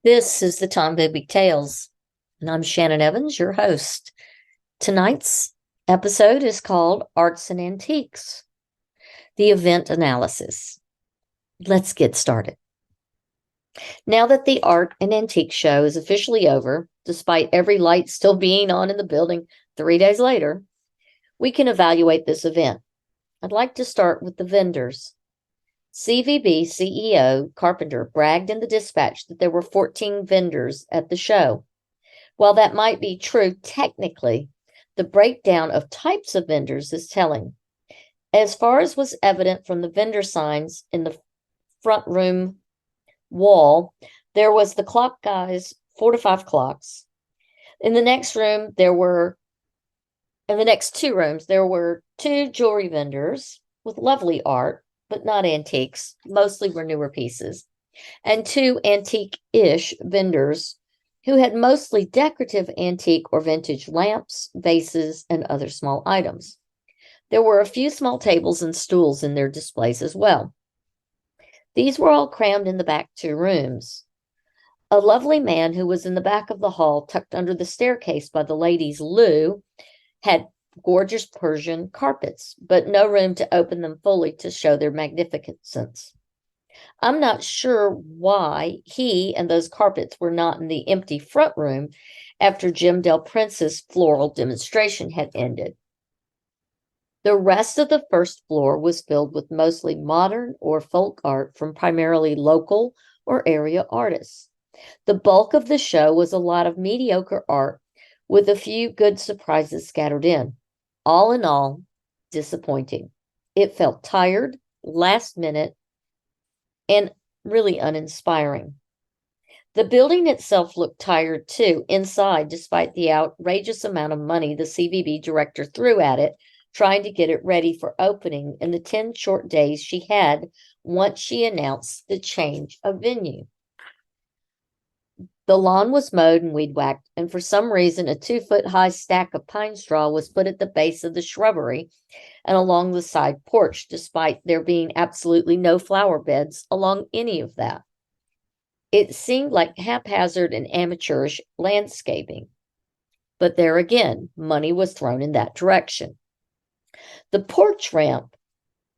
This is the Tom Bigby Tales, and I'm Shannon Evans, your host. Tonight's episode is called Arts and Antiques, the event analysis. Let's get started. Now that the Art and Antique Show is officially over, despite every light still being on in the building 3 days later, we can evaluate this event. I'd like to start with the vendors. CVB CEO Carpenter bragged in the dispatch that there were 14 vendors at the show. While that might be true technically, the breakdown of types of vendors is telling. As far as was evident from the vendor signs in the front room wall, there was the clock guy's 4 to 5 clocks. In the next two rooms, there were 2 jewelry vendors with lovely art, but not antiques, mostly were newer pieces, and 2 antique-ish vendors who had mostly decorative antique or vintage lamps, vases, and other small items. There were a few small tables and stools in their displays as well. These were all crammed in the back 2 rooms. A lovely man who was in the back of the hall, tucked under the staircase by the ladies' loo, had gorgeous Persian carpets, but no room to open them fully to show their magnificence. I'm not sure why he and those carpets were not in the empty front room after Jim Del Prince's floral demonstration had ended. The rest of the first floor was filled with mostly modern or folk art from primarily local or area artists. The bulk of the show was a lot of mediocre art with a few good surprises scattered in. All in all, disappointing. It felt tired, last minute, and really uninspiring. The building itself looked tired too, inside, despite the outrageous amount of money the CVB director threw at it, trying to get it ready for opening in the 10 short days she had once she announced the change of venue. The lawn was mowed and weed-whacked, and for some reason a 2-foot-high stack of pine straw was put at the base of the shrubbery and along the side porch, despite there being absolutely no flower beds along any of that. It seemed like haphazard and amateurish landscaping. But there again, money was thrown in that direction. The porch ramp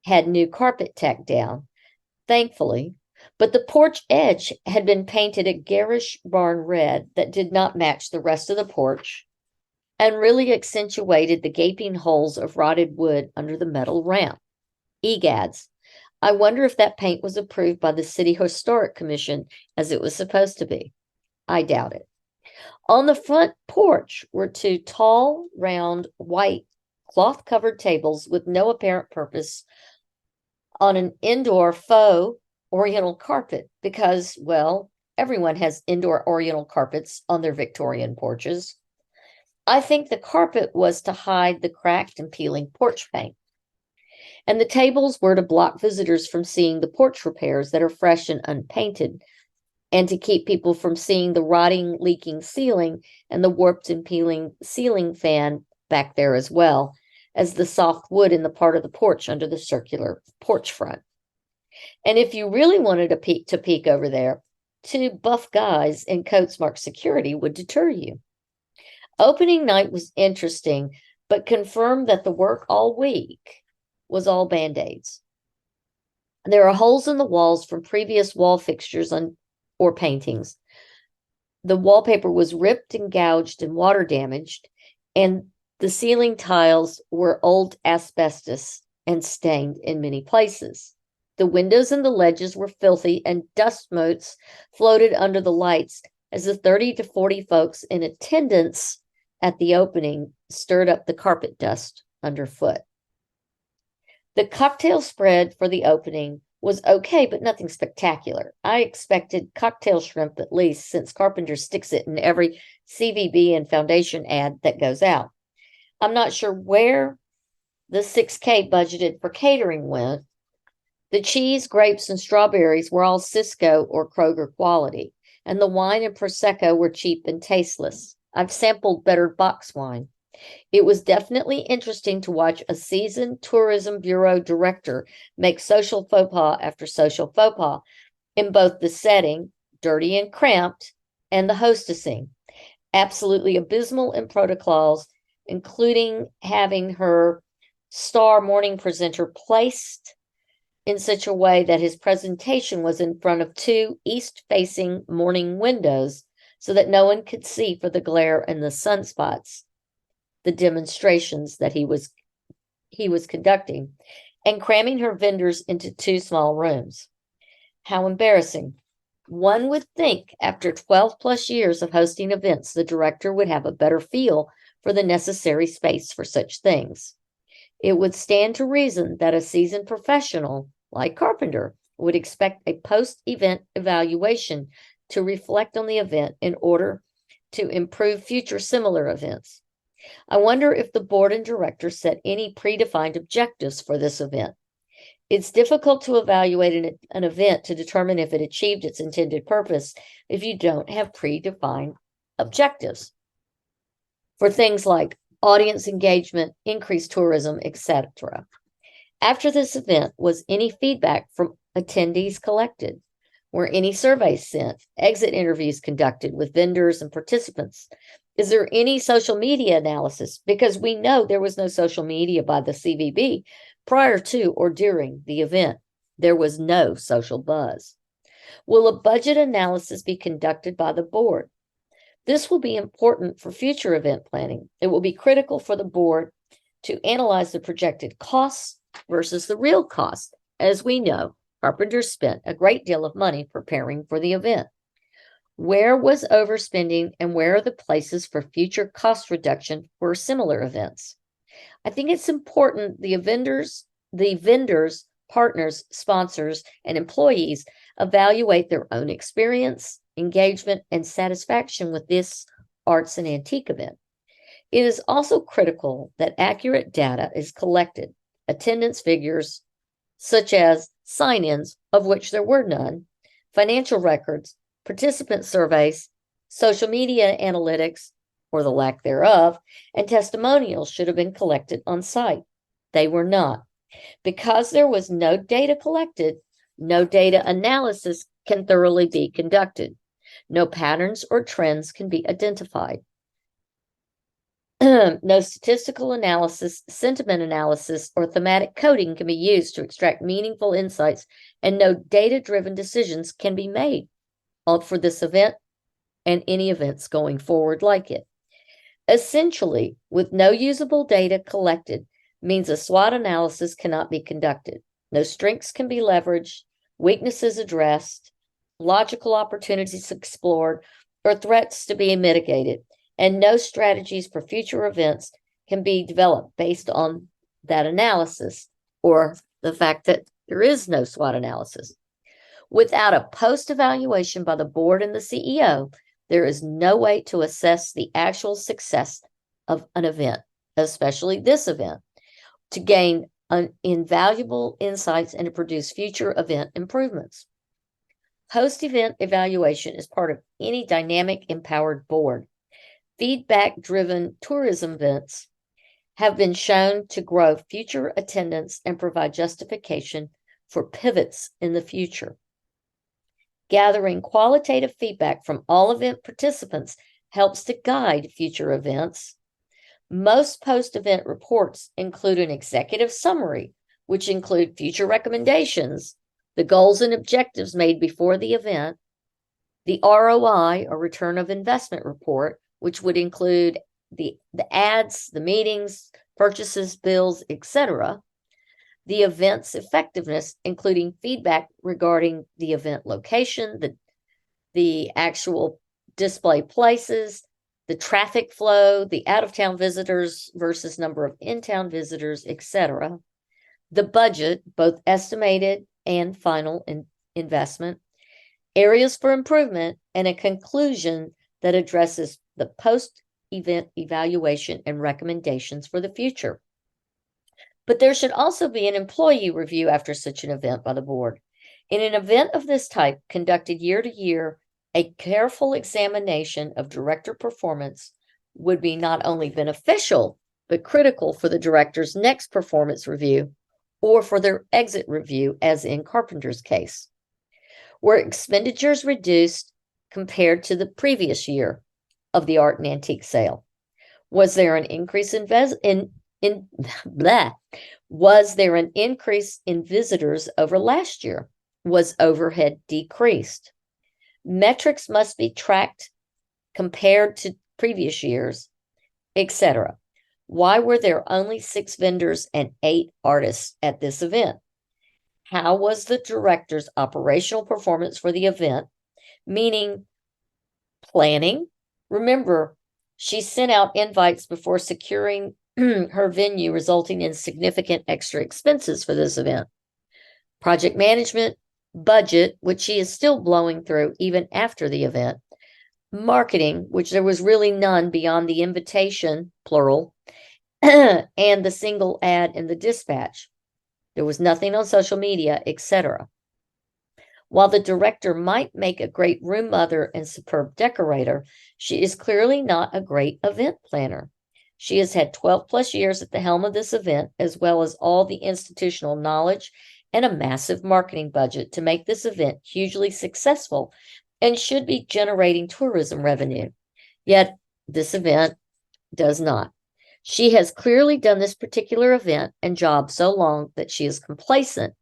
had new carpet tacked down, thankfully, but the porch edge had been painted a garish barn red that did not match the rest of the porch and really accentuated the gaping holes of rotted wood under the metal ramp. Egads, I wonder if that paint was approved by the City Historic Commission as it was supposed to be. I doubt it. On the front porch were 2 tall, round, white, cloth-covered tables with no apparent purpose on an indoor faux Oriental carpet because, well, everyone has indoor Oriental carpets on their Victorian porches. I think the carpet was to hide the cracked and peeling porch paint. And the tables were to block visitors from seeing the porch repairs that are fresh and unpainted, and to keep people from seeing the rotting, leaking ceiling and the warped and peeling ceiling fan back there as well as the soft wood in the part of the porch under the circular porch front. And if you really wanted to peek over there, 2 buff guys in coats marked security would deter you. Opening night was interesting, but confirmed that the work all week was all Band-Aids. There are holes in the walls from previous wall fixtures or paintings. The wallpaper was ripped and gouged and water damaged, and the ceiling tiles were old asbestos and stained in many places. The windows and the ledges were filthy, and dust motes floated under the lights as the 30 to 40 folks in attendance at the opening stirred up the carpet dust underfoot. The cocktail spread for the opening was okay, but nothing spectacular. I expected cocktail shrimp at least, since Carpenter sticks it in every CVB and Foundation ad that goes out. I'm not sure where the $6K budgeted for catering went. The cheese, grapes, and strawberries were all Cisco or Kroger quality, and the wine and Prosecco were cheap and tasteless. I've sampled better box wine. It was definitely interesting to watch a seasoned Tourism Bureau director make social faux pas after social faux pas in both the setting, dirty and cramped, and the hostessing. Absolutely abysmal in protocols, including having her star morning presenter placed in such a way that his presentation was in front of two east-facing morning windows so that no one could see for the glare and the sunspots the demonstrations that he was conducting, and cramming her vendors into two small rooms. How embarrassing. One would think after 12 plus years of hosting events, the director would have a better feel for the necessary space for such things. It would stand to reason that a seasoned professional like Carpenter would expect a post-event evaluation to reflect on the event in order to improve future similar events. I wonder if the board and directors set any predefined objectives for this event. It's difficult to evaluate an event to determine if it achieved its intended purpose if you don't have predefined objectives for things like audience engagement, increased tourism, etc. After this event, was any feedback from attendees collected? Were any surveys sent, exit interviews conducted with vendors and participants? Is there any social media analysis? Because we know there was no social media by the CVB prior to or during the event. There was no social buzz. Will a budget analysis be conducted by the board? This will be important for future event planning. It will be critical for the board to analyze the projected costs versus the real cost. As we know, Carpenter spent a great deal of money preparing for the event. Where was overspending and where are the places for future cost reduction for similar events? I think it's important the vendors, partners, sponsors, and employees evaluate their own experience, engagement, and satisfaction with this arts and antique event. It is also critical that accurate data is collected, attendance figures such as sign-ins, of which there were none, financial records, participant surveys, social media analytics, or the lack thereof, and testimonials should have been collected on site. They were not. Because there was no data collected, no data analysis can thoroughly be conducted. No patterns or trends can be identified. No statistical analysis, sentiment analysis, or thematic coding can be used to extract meaningful insights, and no data-driven decisions can be made for this event and any events going forward like it. Essentially, with no usable data collected, means a SWOT analysis cannot be conducted. No strengths can be leveraged, weaknesses addressed, logical opportunities explored, or threats to be mitigated, and no strategies for future events can be developed based on that analysis or the fact that there is no SWOT analysis. Without a post-evaluation by the board and the CEO, there is no way to assess the actual success of an event, especially this event, to gain invaluable insights and to produce future event improvements. Post-event evaluation is part of any dynamic, empowered board. Feedback-driven tourism events have been shown to grow future attendance and provide justification for pivots in the future. Gathering qualitative feedback from all event participants helps to guide future events. Most post-event reports include an executive summary, which include future recommendations, the goals and objectives made before the event, the ROI, or return of investment report, which would include the ads, the meetings, purchases, bills, etc., the event's effectiveness, including feedback regarding the event location, the actual display places, the traffic flow, the out-of-town visitors versus number of in-town visitors, etc., the budget, both estimated and final investment, areas for improvement, and a conclusion that addresses the post-event evaluation and recommendations for the future. But there should also be an employee review after such an event by the board. In an event of this type, conducted year to year, a careful examination of director performance would be not only beneficial, but critical for the director's next performance review or for their exit review, as in Carpenter's case. Were expenditures reduced compared to the previous year of the art and antique sale? Was there an increase Was there an increase in visitors over last year? Was overhead decreased? Metrics must be tracked compared to previous years, etc. Why were there only 6 vendors and 8 artists at this event? How was the director's operational performance for the event, meaning planning? Remember, she sent out invites before securing her venue, resulting in significant extra expenses for this event. Project management, budget, which she is still blowing through even after the event. Marketing, which there was really none beyond the invitation, plural, and the single ad in the dispatch. There was nothing on social media, etc. While the director might make a great room mother and superb decorator, she is clearly not a great event planner. She has had 12 plus years at the helm of this event, as well as all the institutional knowledge and a massive marketing budget to make this event hugely successful and should be generating tourism revenue. Yet this event does not. She has clearly done this particular event and job so long that she is complacent,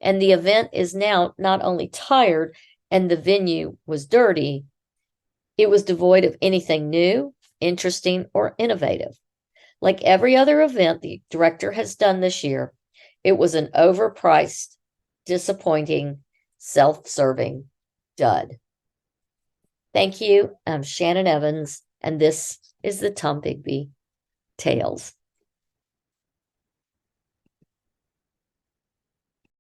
and the event is now not only tired and the venue was dirty, it was devoid of anything new, interesting, or innovative. Like every other event the director has done this year, it was an overpriced, disappointing, self-serving dud. Thank you. I'm Shannon Evans, and this is the Tombigbee Tales.